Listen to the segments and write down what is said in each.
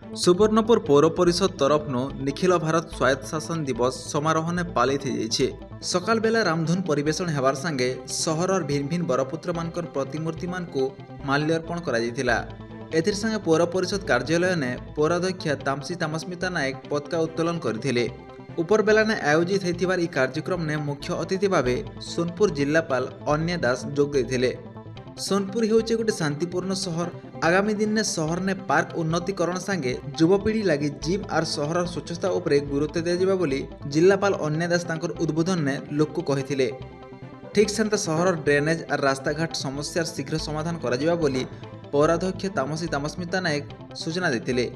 सुवर्णपुर पौर परिषद तरफ निखिल भारत स्वायत्त शासन दिवस समारोह ने पालित हो सकाल बेला रामधुन परिवेशन हेबार संगे सहरर भिन्न भिन्न बरपुत्र मानकर प्रतिमूर्ति मान को माल्यार्पण करा जायतिला। एथिर संगे पौर परिषद कार्यालय ने पौराध्यक्ष तामसी तामस्मिता नायक पताका उत्तोलन करथिले। उपर बेला ने आयोजित होइतिबार ई कार्यक्रम ने मुख्य अतिथि भावे सोनपुर जिल्लापाल अन्य दास जोग देथिले। सोनपुर होउचे गोटे शांतिपूर्ण सहर। आगामी दिन ने सहर ने पार्क उन्नतीकरण संगे युवपीढ़ी लगी जिम और सहर स्वच्छता उपरे गुरुत्व दिया बोली जिल्लापाल अन्य दास तांकर उद्बोधन ने लोक को कहिथिले। ठीक सेंता सहर ड्रेनेज और रास्ता घाट समस्या शीघ्र समाधान करा बोली पौराध्यक्ष तामसी तामस्मिता नायक सूचना देथिले।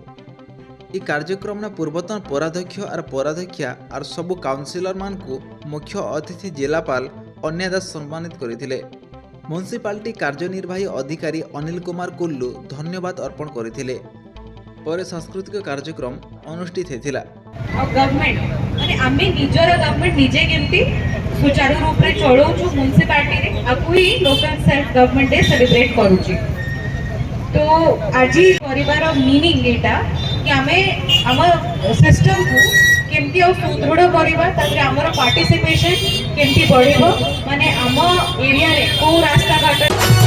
ई कार्यक्रम में पूर्वतन पौराध्यक्ष और पौराध्यक्षा और सबु काउंसिलर मान को मुख्य अतिथि जिलापाल अन्य दास सम्मानित करथिले। म्युनिसिपालिटी कार्यनिर्वाही अधिकारी अनिल कुमार कुल्लू धन्यवाद अर्पण करथिले। पर सांस्कृतिक कार्यक्रम अनुष्ठित हेतिला। गवर्नमेंट माने आमे निजर गवर्नमेंट निजे केमती सुचारू रूप रे चळौछु म्युनिसिपालिटी रे आकुई local self government day celebrate करूची। तो आजी परिवार मीनिंग एटा कि आमे हमर सिस्टम को केमती और सुदृढ़ करिबा ताकि हमर पार्टिसिपेशन केमती बढ़िबो माने हम एरिया रे को रास्ता घाट